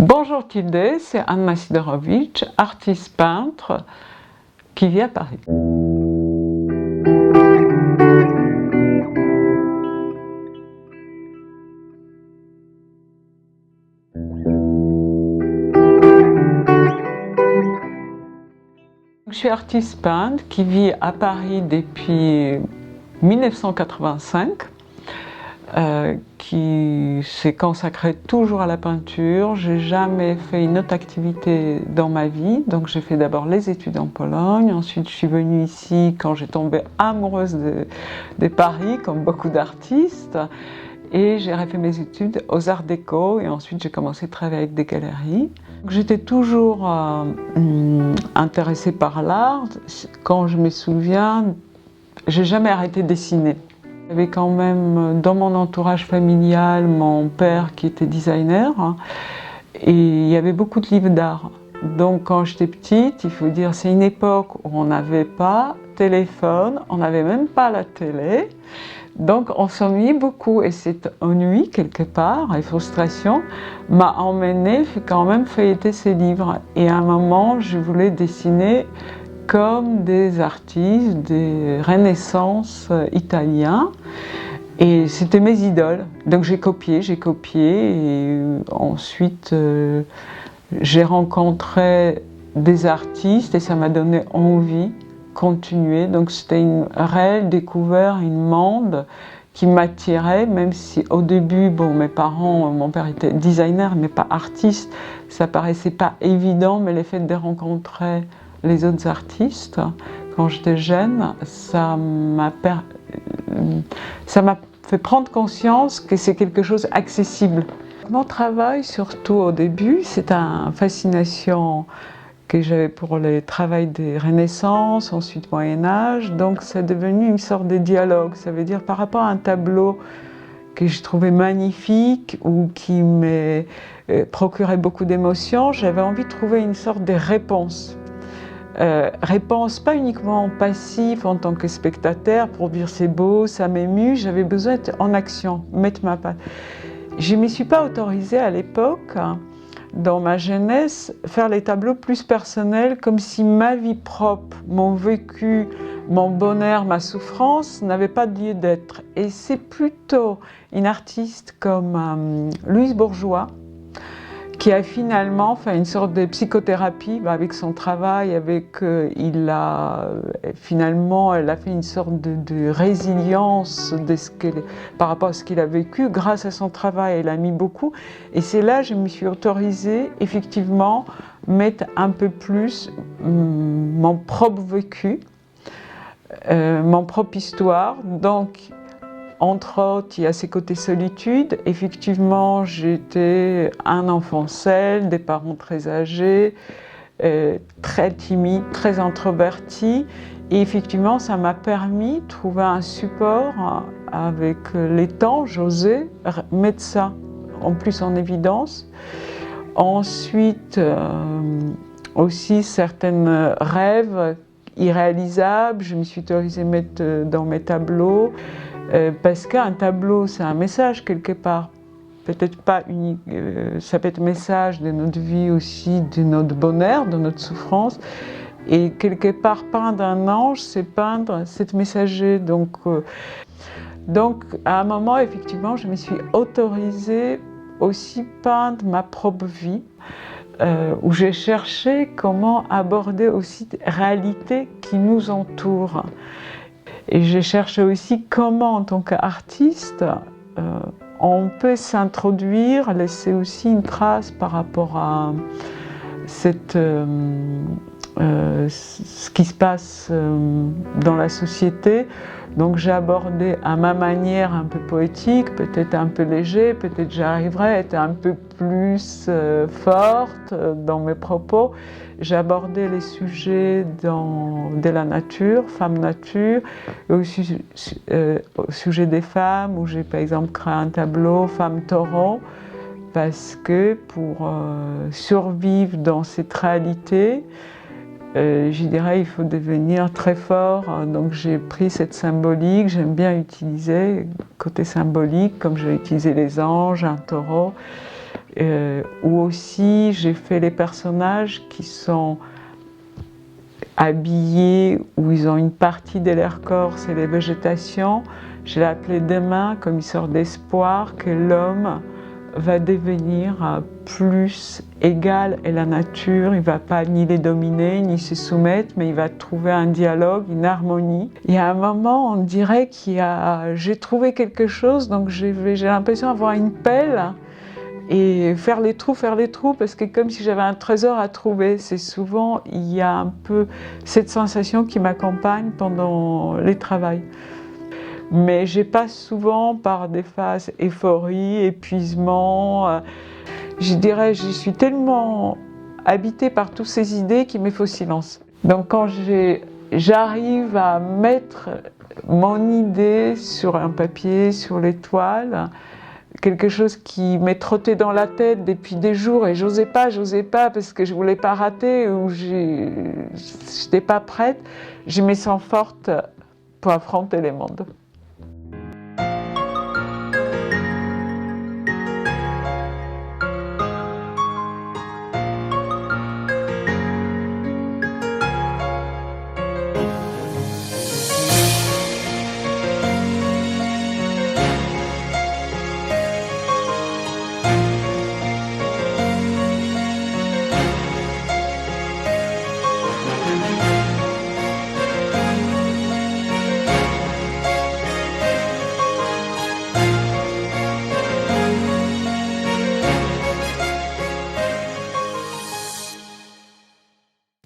Bonjour Tilde, c'est Anna Sidorovic, artiste peintre qui vit à Paris. Je suis artiste peintre qui vit à Paris depuis 1985. Qui s'est consacré toujours à la peinture. J'ai jamais fait une autre activité dans ma vie. Donc j'ai fait d'abord les études en Pologne. Ensuite je suis venue ici quand j'ai tombé amoureuse de Paris, comme beaucoup d'artistes. Et j'ai refait mes études aux Arts Déco et ensuite j'ai commencé à travailler avec des galeries. J'étais toujours intéressée par l'art. Quand je me souviens, j'ai jamais arrêté de dessiner. Il y avait quand même dans mon entourage familial mon père qui était designer et il y avait beaucoup de livres d'art. Donc quand j'étais petite, il faut dire, c'est une époque où on n'avait pas téléphone, on n'avait même pas la télé. Donc on s'ennuyait beaucoup et cette ennui quelque part et frustration m'a emmenée quand même feuilleter ces livres. Et à un moment, je voulais dessiner comme des artistes, des renaissances italiens. Et c'était mes idoles. Donc j'ai copié et ensuite j'ai rencontré des artistes et ça m'a donné envie de continuer. Donc c'était une réelle découverte, un monde qui m'attirait, même si au début, bon, mes parents, mon père était designer mais pas artiste, ça paraissait pas évident, mais le fait de rencontrer les autres artistes, quand j'étais jeune, ça m'a fait prendre conscience que c'est quelque chose d'accessible. Mon travail, surtout au début, c'est une fascination que j'avais pour le travail des Renaissances, ensuite Moyen-Âge, donc c'est devenu une sorte de dialogue. Ça veut dire par rapport à un tableau que je trouvais magnifique ou qui me procurait beaucoup d'émotions, j'avais envie de trouver une sorte de réponse. Réponse pas uniquement passive en tant que spectateur pour dire c'est beau, ça m'émue, j'avais besoin d'être en action, mettre ma patte. Je ne me suis pas autorisée à l'époque, dans ma jeunesse, faire les tableaux plus personnels, comme si ma vie propre, mon vécu, mon bonheur, ma souffrance n'avaient pas de lieu d'être. Et c'est plutôt une artiste comme Louise Bourgeois, qui a finalement fait une sorte de psychothérapie avec son travail, finalement elle a fait une sorte de résilience par rapport à ce qu'il a vécu. Grâce à son travail, elle a mis beaucoup. Et c'est là que je me suis autorisée, effectivement, mettre un peu plus mon propre vécu, mon propre histoire. Donc, entre autres, il y a ces côtés solitude. Effectivement, j'étais un enfant seul, des parents très âgés, très timide, très introverti. Et effectivement, ça m'a permis de trouver un support avec les temps. J'osais mettre ça en plus en évidence. Ensuite, aussi certains rêves irréalisables, je me suis autorisée à mettre dans mes tableaux. Parce qu'un tableau, c'est un message quelque part. Peut-être pas unique, ça peut être un message de notre vie aussi, de notre bonheur, de notre souffrance. Et quelque part, peindre un ange, c'est peindre cette messager. Donc, à un moment, effectivement, je me suis autorisée aussi peindre ma propre vie, où j'ai cherché comment aborder aussi des réalités qui nous entourent. Et j'ai cherché aussi comment, en tant qu'artiste, on peut s'introduire, laisser aussi une trace par rapport à ce qui se passe dans la société. Donc j'ai abordé à ma manière un peu poétique, peut-être un peu léger, peut-être j'arriverai à être un peu plus forte dans mes propos. J'ai abordé les sujets de la nature, femme nature, et aussi au sujet des femmes, où j'ai par exemple créé un tableau Femme taureau, parce que pour survivre dans cette réalité, je dirais il faut devenir très fort. Donc j'ai pris cette symbolique, j'aime bien utiliser côté symbolique, comme j'ai utilisé les anges, un taureau. Ou aussi j'ai fait les personnages qui sont habillés, où ils ont une partie de leur corps, c'est les végétations. Je l'ai appelé demain comme une sorte d'espoir que l'homme va devenir plus égal à la nature. Il ne va pas ni les dominer, ni se soumettre, mais il va trouver un dialogue, une harmonie. Il y a un moment, on dirait j'ai trouvé quelque chose, donc j'ai l'impression d'avoir une pelle et faire les trous, parce que comme si j'avais un trésor à trouver. C'est souvent, il y a un peu cette sensation qui m'accompagne pendant les travaux. Mais je passe souvent par des phases euphorie, épuisement. Je dirais, je suis tellement habitée par toutes ces idées qu'il me faut silence. Donc quand j'arrive à mettre mon idée sur un papier, sur les toiles, quelque chose qui m'est trotté dans la tête depuis des jours et j'osais pas parce que je voulais pas rater ou j'étais pas prête, je me sens forte pour affronter les mondes.